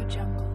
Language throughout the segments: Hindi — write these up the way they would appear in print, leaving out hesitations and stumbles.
Jungle.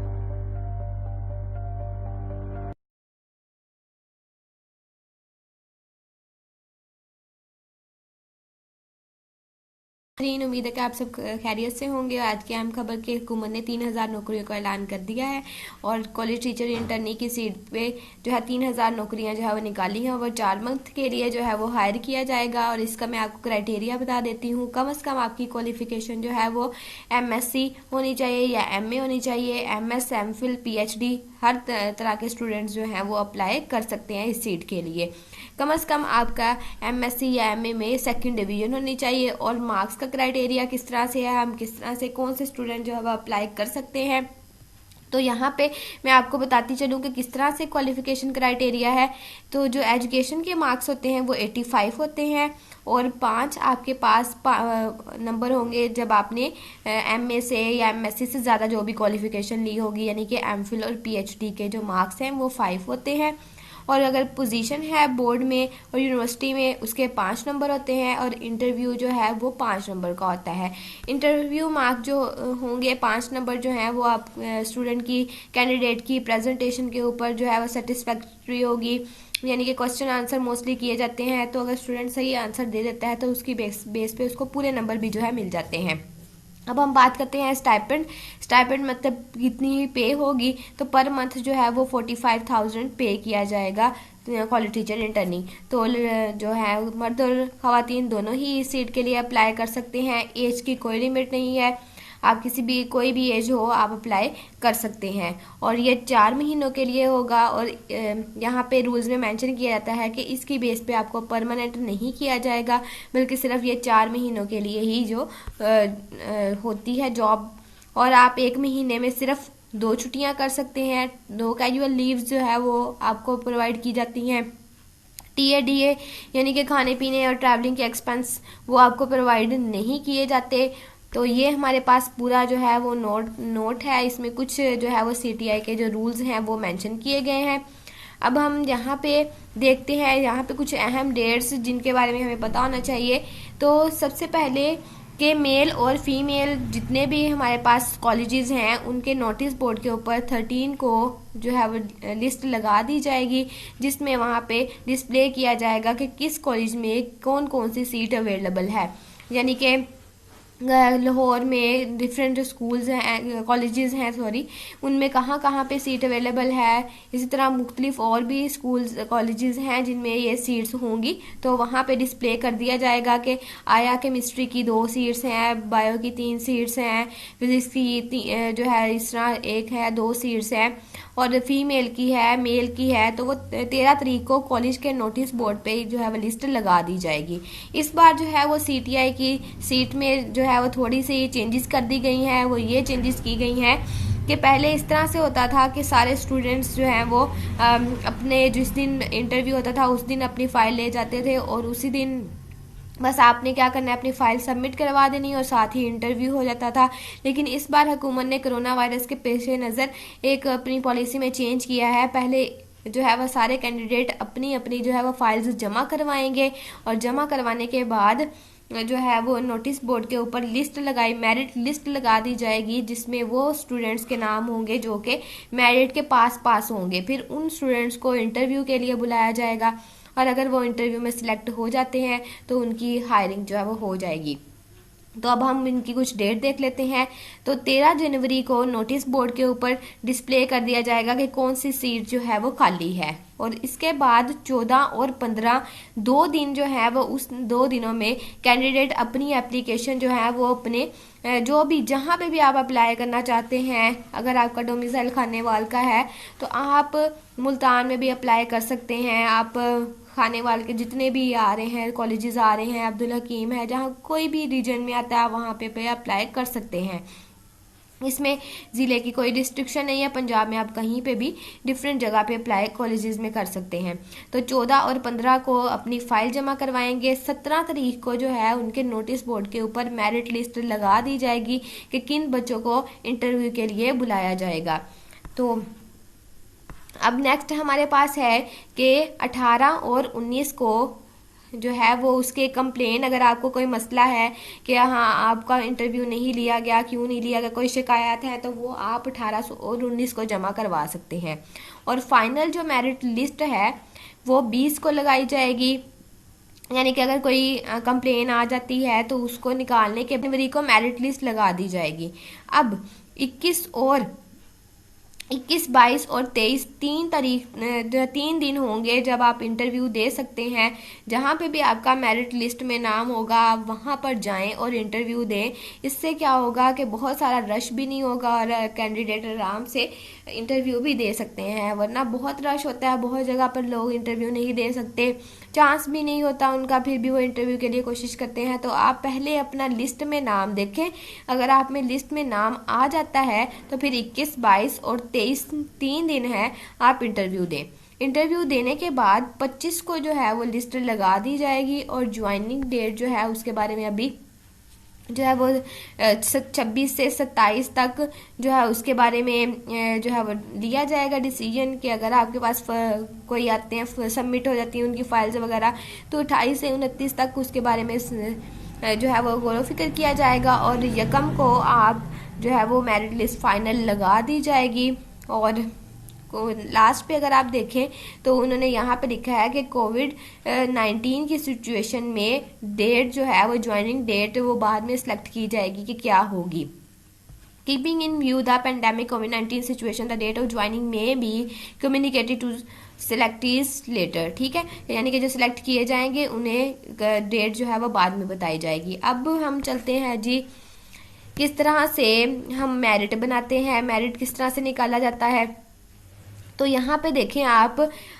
उम्मीद है कि आप सब खैरियत से होंगे। आज की अहम खबर कि हुकूमत ने 3000 नौकरियों का ऐलान कर दिया है और कॉलेज टीचर इंटर्नी की सीट पे जो है 3000 नौकरियां जो है वो निकाली हैं। वो 4 मंथ के लिए जो है वो हायर किया जाएगा और इसका मैं आपको क्राइटेरिया बता देती हूँ। कम से कम आपकी क्वालिफिकेशन जो है वो MSc होनी चाहिए या MA होनी चाहिए। MS, MPhil, PhD हर तरह के स्टूडेंट्स जो हैं वो अप्लाई कर सकते हैं इस सीट के लिए। कम से कम आपका MSc या MA में सेकंड डिवीजन होनी चाहिए। और मार्क्स का क्राइटेरिया किस तरह से है, हम किस तरह से कौन से स्टूडेंट जो है वो अप्लाई कर सकते हैं, तो यहाँ पे मैं आपको बताती चलूँ कि किस तरह से क्वालिफिकेशन क्राइटेरिया है। तो जो एजुकेशन के मार्क्स होते हैं वो 85 होते हैं और 5 आपके पास नंबर होंगे जब आपने MA से या MSc से ज़्यादा जो भी क्वालिफिकेशन ली होगी, यानी कि MPhil और PhD के जो मार्क्स हैं वो 5 होते हैं। और अगर पोजीशन है बोर्ड में और यूनिवर्सिटी में उसके 5 नंबर होते हैं और इंटरव्यू जो है वो 5 नंबर का होता है। इंटरव्यू मार्क जो होंगे 5 नंबर जो हैं वो आप स्टूडेंट की कैंडिडेट की प्रेजेंटेशन के ऊपर जो है वो सेटिस्फैक्ट्री होगी, यानी कि क्वेश्चन आंसर मोस्टली किए जाते हैं। तो अगर स्टूडेंट सही आंसर दे देता है तो उसकी बेस पे उसको पूरे नंबर भी जो है मिल जाते हैं। अब हम बात करते हैं स्टाइपेंड। स्टाइपेंड मतलब कितनी पे होगी, तो पर मंथ जो है वो 45,000 पे किया जाएगा कॉलेज टीचर इंटर्नी। तो जो है मर्द और खवातीन दोनों ही इस सीट के लिए अप्लाई कर सकते हैं। एज की कोई लिमिट नहीं है, आप कोई भी एज हो आप अप्लाई कर सकते हैं। और ये 4 महीनों के लिए होगा और यहाँ पे रूल्स में मेंशन किया जाता है कि इसकी बेस पे आपको परमानेंट नहीं किया जाएगा, बल्कि सिर्फ ये 4 महीनों के लिए ही जो होती है जॉब। और आप 1 महीने में सिर्फ 2 छुट्टियां कर सकते हैं। 2 कैजुअल लीव्स जो है वो आपको प्रोवाइड की जाती हैं। TADA यानी कि खाने पीने और ट्रैवलिंग के एक्सपेंस वो आपको प्रोवाइड नहीं किए जाते। तो ये हमारे पास पूरा जो है वो नोट है। इसमें कुछ जो है वो CTI के जो रूल्स हैं वो मेंशन किए गए हैं। अब हम यहाँ पे देखते हैं, यहाँ पे कुछ अहम डेट्स जिनके बारे में हमें पता होना चाहिए। तो सबसे पहले कि मेल और फीमेल जितने भी हमारे पास कॉलेजेस हैं उनके नोटिस बोर्ड के ऊपर 13 को जो है वो लिस्ट लगा दी जाएगी, जिसमें वहाँ पे डिस्प्ले किया जाएगा कि किस कॉलेज में कौन कौन सी सीट अवेलेबल है। यानी कि लाहौर में डिफरेंट स्कूल्स हैं, कॉलेजेस हैं सॉरी, उनमें कहाँ कहाँ पे सीट अवेलेबल है। इसी तरह मुख्तलिफ और भी स्कूल्स कॉलेजेस हैं जिनमें ये सीट्स होंगी, तो वहाँ पे डिस्प्ले कर दिया जाएगा कि आया केमिस्ट्री की 2 सीट्स हैं, बायो की 3 सीट्स हैं, फिजिक्स की जो है इस तरह 1 है, 2 सीट्स हैं, और फीमेल की है, मेल की है। तो वो 13 तारीख को कॉलेज के नोटिस बोर्ड पे जो है वो लिस्ट लगा दी जाएगी। इस बार जो है वो CTI की सीट में जो है वो थोड़ी सी चेंजेस कर दी गई हैं। वो ये चेंजेस की गई हैं कि पहले इस तरह से होता था कि सारे स्टूडेंट्स जो हैं वो अपने जिस दिन इंटरव्यू होता था उस दिन अपनी फाइल ले जाते थे और उसी दिन बस आपने क्या करना है अपनी फाइल सबमिट करवा देनी और साथ ही इंटरव्यू हो जाता था। लेकिन इस बार हुकूमत ने कोरोना वायरस के पेश नज़र एक अपनी पॉलिसी में चेंज किया है। पहले जो है वह सारे कैंडिडेट अपनी अपनी जो है वह फाइल्स जमा करवाएंगे और जमा करवाने के बाद जो है वो नोटिस बोर्ड के ऊपर मेरिट लिस्ट लगा दी जाएगी, जिसमें वो स्टूडेंट्स के नाम होंगे जो कि मेरिट के पास होंगे। फिर उन स्टूडेंट्स को इंटरव्यू के लिए बुलाया जाएगा और अगर वो इंटरव्यू में सिलेक्ट हो जाते हैं तो उनकी हायरिंग जो है वो हो जाएगी। तो अब हम इनकी कुछ डेट देख लेते हैं। तो 13 जनवरी को नोटिस बोर्ड के ऊपर डिस्प्ले कर दिया जाएगा कि कौन सी सीट जो है वो खाली है। और इसके बाद 14 और 15 2 दिन जो है वो उस 2 दिनों में कैंडिडेट अपनी एप्लीकेशन जो है वो अपने जो भी जहाँ पे भी आप अप्लाई करना चाहते हैं, अगर आपका डोमिसाइल खानेवाल का है तो आप मुल्तान में भी अप्लाई कर सकते हैं। आप खानेवाल के जितने भी आ रहे हैं कॉलेजेस आ रहे हैं, अब्दुल हकीम है, जहाँ कोई भी रीजन में आता है वहाँ पे अप्लाई कर सकते हैं। इसमें ज़िले की कोई रिस्ट्रिक्शन नहीं है, पंजाब में आप कहीं पे भी डिफरेंट जगह पे अप्लाई कॉलेजेस में कर सकते हैं। तो 14 और 15 को अपनी फाइल जमा करवाएंगे। 17 तारीख को जो है उनके नोटिस बोर्ड के ऊपर मेरिट लिस्ट लगा दी जाएगी कि किन बच्चों को इंटरव्यू के लिए बुलाया जाएगा। तो अब नेक्स्ट हमारे पास है कि 18 और 19 को जो है वो उसके कंप्लेन, अगर आपको कोई मसला है कि हाँ आपका इंटरव्यू नहीं लिया गया, क्यों नहीं लिया गया, कोई शिकायत है, तो वो आप 18 और 19 को जमा करवा सकते हैं। और फाइनल जो मेरिट लिस्ट है वो 20 को लगाई जाएगी, यानी कि अगर कोई कंप्लेन आ जाती है तो उसको निकालने के जनवरी को मेरिट लिस्ट लगा दी जाएगी। अब 21, 22 और 23 3 दिन होंगे जब आप इंटरव्यू दे सकते हैं। जहाँ पे भी आपका मेरिट लिस्ट में नाम होगा आप वहाँ पर जाएं और इंटरव्यू दें। इससे क्या होगा कि बहुत सारा रश भी नहीं होगा और कैंडिडेट आराम से इंटरव्यू भी दे सकते हैं, वरना बहुत रश होता है, बहुत जगह पर लोग इंटरव्यू नहीं दे सकते, चांस भी नहीं होता उनका, फिर भी वो इंटरव्यू के लिए कोशिश करते हैं। तो आप पहले अपना लिस्ट में नाम देखें, अगर आप में लिस्ट में नाम आ जाता है तो फिर 21, 22 और 23 3 दिन है आप इंटरव्यू दें। इंटरव्यू देने के बाद 25 को जो है वो लिस्ट लगा दी जाएगी और ज्वाइनिंग डेट जो है उसके बारे में अभी जो है वो 26 से 27 तक जो है उसके बारे में जो है वो लिया जाएगा डिसीजन, कि अगर आपके पास कोई आते हैं, सबमिट हो जाती है उनकी फाइल्स वगैरह, तो 28 से 29 तक उसके बारे में जो है वो गौर फिक्र किया जाएगा और यकम को आप जो है वो मेरिट लिस्ट फाइनल लगा दी जाएगी। और लास्ट पे अगर आप देखें तो उन्होंने यहाँ पे लिखा है कि कोविड-19 की सिचुएशन में डेट जो है वो ज्वाइनिंग डेट वो बाद में सिलेक्ट की जाएगी कि क्या होगी। Keeping in view the pandemic कोविड-19 situation the date of joining may be communicated to selectees letter. ठीक है, यानी कि जो सिलेक्ट किए जाएंगे उन्हें डेट जो है वो बाद में बताई जाएगी। अब हम चलते हैं जी किस तरह से हम मेरिट बनाते हैं, मेरिट किस तरह से निकाला जाता है। तो यहाँ पे देखें आप,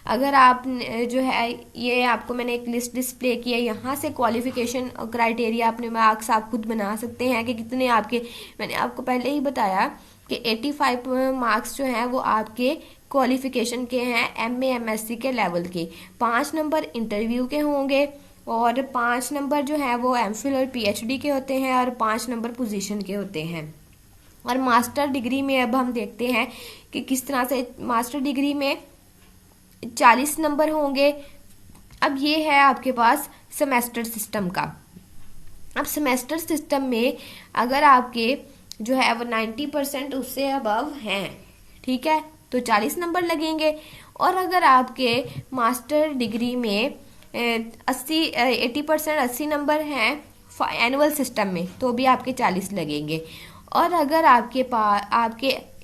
अगर आप जो है ये आपको मैंने एक लिस्ट डिस्प्ले की है, यहाँ से क्वालिफिकेशन क्राइटेरिया अपने मार्क्स आप खुद बना सकते हैं कि कितने आपके, मैंने आपको पहले ही बताया कि 85 मार्क्स जो हैं वो आपके क्वालिफिकेशन के हैं, MA MSc के लेवल के। 5 नंबर इंटरव्यू के होंगे और 5 नंबर जो है वो MPhil और PhD के होते हैं और 5 नंबर पोजीशन के होते हैं। और मास्टर डिग्री में अब हम देखते हैं कि किस तरह से मास्टर डिग्री में 40 नंबर होंगे। अब ये है आपके पास सेमेस्टर सिस्टम का। अब सेमेस्टर सिस्टम में अगर आपके जो है वो 90% उससे अबव हैं, ठीक है, तो 40 नंबर लगेंगे। और अगर आपके मास्टर डिग्री में 80% 80 नंबर हैं एनुअल सिस्टम में, तो भी आपके 40 लगेंगे। और अगर आपके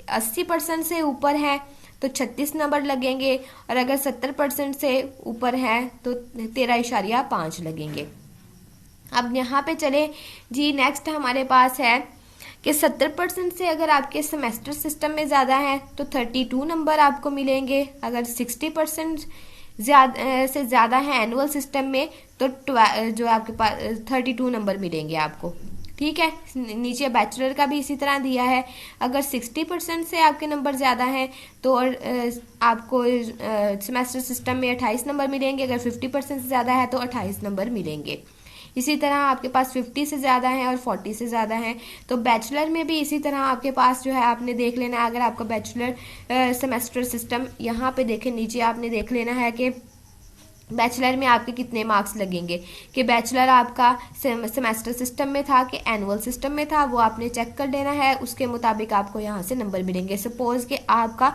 80% से ऊपर है तो 36 नंबर लगेंगे और अगर 70% से ऊपर है तो 13.5 लगेंगे। अब यहाँ पे चले जी, नेक्स्ट हमारे पास है कि 70% से अगर आपके सेमेस्टर सिस्टम में ज़्यादा है तो 32 नंबर आपको मिलेंगे। अगर 60% से ज़्यादा है एनुअल सिस्टम में तो जो आपके पास 32 नंबर मिलेंगे आपको। ठीक है, नीचे बैचलर का भी इसी तरह दिया है। अगर 60% से आपके नंबर ज़्यादा हैं तो आपको सेमेस्टर सिस्टम में 28 नंबर मिलेंगे। अगर 50% से ज़्यादा है तो 28 नंबर मिलेंगे। इसी तरह आपके पास 50 से ज़्यादा है और 40 से ज़्यादा है तो बैचलर में भी इसी तरह आपके पास जो है आपने देख लेना है। अगर आपका बैचलर सेमेस्टर सिस्टम, यहाँ पे देखें नीचे आपने देख लेना है कि बैचलर में आपके कितने मार्क्स लगेंगे, कि बैचलर आपका सेमेस्टर सिस्टम में था कि एनुअल सिस्टम में था, वो आपने चेक कर लेना है। उसके मुताबिक आपको यहाँ से नंबर मिलेंगे। सपोज कि आपका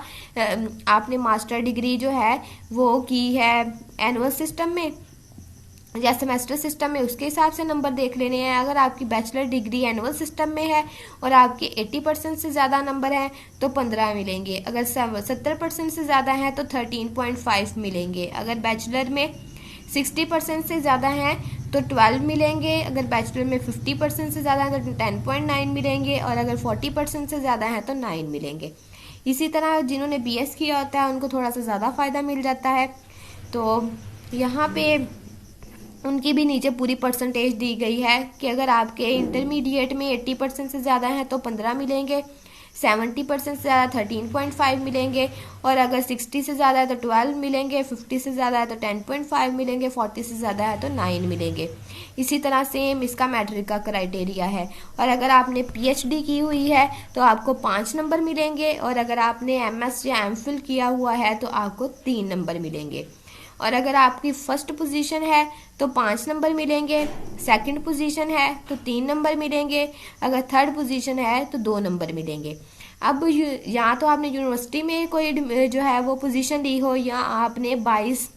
आपने मास्टर डिग्री जो है वो की है एनुअल सिस्टम में या सेमेस्टर सिस्टम में, उसके हिसाब से नंबर देख लेने हैं। अगर आपकी बैचलर डिग्री एनुअल सिस्टम में है और आपके 80% से ज़्यादा नंबर हैं तो 15 मिलेंगे। अगर 70% से ज़्यादा हैं तो 13.5 मिलेंगे। अगर बैचलर में 60% से ज़्यादा हैं तो 12 मिलेंगे। अगर बैचलर में 50% से ज़्यादा हैं तो 10.9 मिलेंगे और अगर 40% से ज़्यादा हैं तो 9 मिलेंगे। इसी तरह जिन्होंने BS किया होता है उनको थोड़ा सा ज़्यादा फ़ायदा मिल जाता है। तो यहाँ पे उनकी भी नीचे पूरी परसेंटेज दी गई है कि अगर आपके इंटरमीडिएट में 80% से ज़्यादा है तो 15 मिलेंगे, 70% से ज़्यादा 13.5 मिलेंगे और अगर 60 से ज़्यादा है तो 12 मिलेंगे, 50 से ज़्यादा है तो 10.5 मिलेंगे, 40 से ज़्यादा है तो 9 मिलेंगे। इसी तरह सेम इसका मैट्रिक का क्राइटेरिया है। और अगर आपने PhD की हुई है तो आपको 5 नंबर मिलेंगे और अगर आपने MS या MPhil किया हुआ है तो आपको 3 नंबर मिलेंगे। और अगर आपकी फर्स्ट पोजीशन है तो 5 नंबर मिलेंगे, सेकंड पोजीशन है तो 3 नंबर मिलेंगे, अगर थर्ड पोजीशन है तो 2 नंबर मिलेंगे। अब या तो आपने यूनिवर्सिटी में कोई जो है वो पोजीशन ली हो, या आपने 22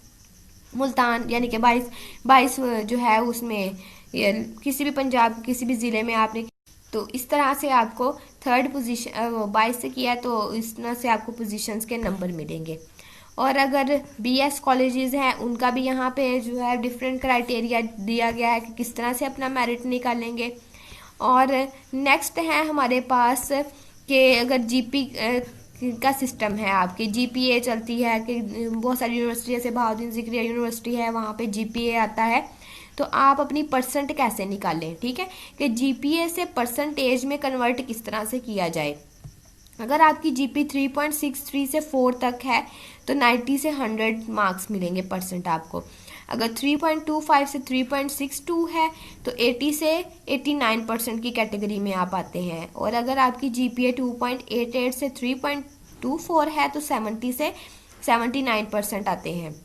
मुल्तान यानी कि 22 जो है उसमें किसी भी पंजाब किसी भी ज़िले में आपने, तो इस तरह से आपको थर्ड पोजीशन 22 से किया है तो इस तरह से आपको पोजीशंस के नंबर मिलेंगे। और अगर बीएस कॉलेजेस हैं उनका भी यहाँ पे जो है डिफरेंट क्राइटेरिया दिया गया है कि किस तरह से अपना मेरिट निकालेंगे। और नेक्स्ट है हमारे पास कि अगर जीपी का सिस्टम है, आपकी जीपीए चलती है कि बहुत सारी यूनिवर्सिटी जैसे बहाउद्दीन ज़िक्रिया यूनिवर्सिटी है वहाँ पे जीपीए आता है, तो आप अपनी परसेंट कैसे निकालें, ठीक है, कि जीपीए से परसेंटेज में कन्वर्ट किस तरह से किया जाए। अगर आपकी जीपी 3.63 से 4 तक है तो 90 से 100 मार्क्स मिलेंगे परसेंट आपको। अगर 3.25 से 3.62 है तो 80 से 89% की कैटेगरी में आप आते हैं। और अगर आपकी जीपीए 2.88 से 3.24 है तो 70 से 79% आते हैं।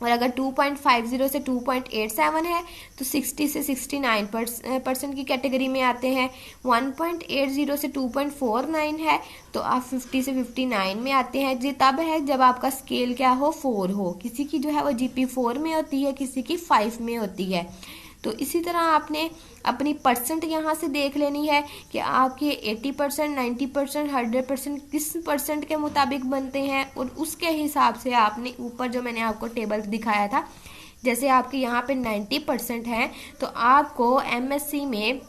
और अगर 2.50 से 2.87 है तो 60 से 69% की कैटेगरी में आते हैं। 1.80 से 2.49 है तो आप 50 से 59 में आते हैं। ये तब है जब आपका स्केल क्या हो, 4 हो। किसी की जो है वो जीपी 4 में होती है, किसी की 5 में होती है। तो इसी तरह आपने अपनी परसेंट यहाँ से देख लेनी है कि आपके 80%, 90%, 100% किस परसेंट के मुताबिक बनते हैं, और उसके हिसाब से आपने ऊपर जो मैंने आपको टेबल दिखाया था, जैसे आपके यहाँ पे 90% हैं तो आपको एमएससी में,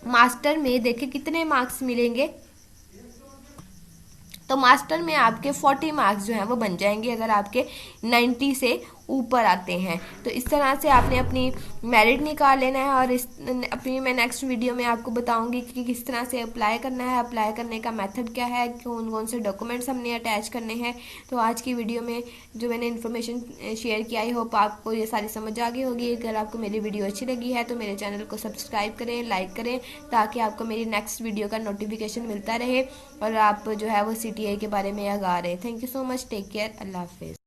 मास्टर में देखिए कितने मार्क्स मिलेंगे, तो मास्टर में आपके 40 मार्क्स जो हैं वो बन जाएंगे अगर आपके 90 से ऊपर आते हैं। तो इस तरह से आपने अपनी मेरिट निकाल लेना है। और अपनी मैं नेक्स्ट वीडियो में आपको बताऊंगी कि किस तरह से अप्लाई करना है, अप्लाई करने का मेथड क्या है, कौन कौन से डॉक्यूमेंट्स हमने अटैच करने हैं। तो आज की वीडियो में जो मैंने इन्फॉर्मेशन शेयर किया, आई होप आपको ये सारी समझ आ गई होगी। अगर आपको मेरी वीडियो अच्छी लगी है तो मेरे चैनल को सब्सक्राइब करें, लाइक करें, ताकि आपको मेरी नेक्स्ट वीडियो का नोटिफिकेशन मिलता रहे और आप जो है वो CTA के बारे में आगाह रहे। Thank you so much, take care, अल्लाह हाफिज़।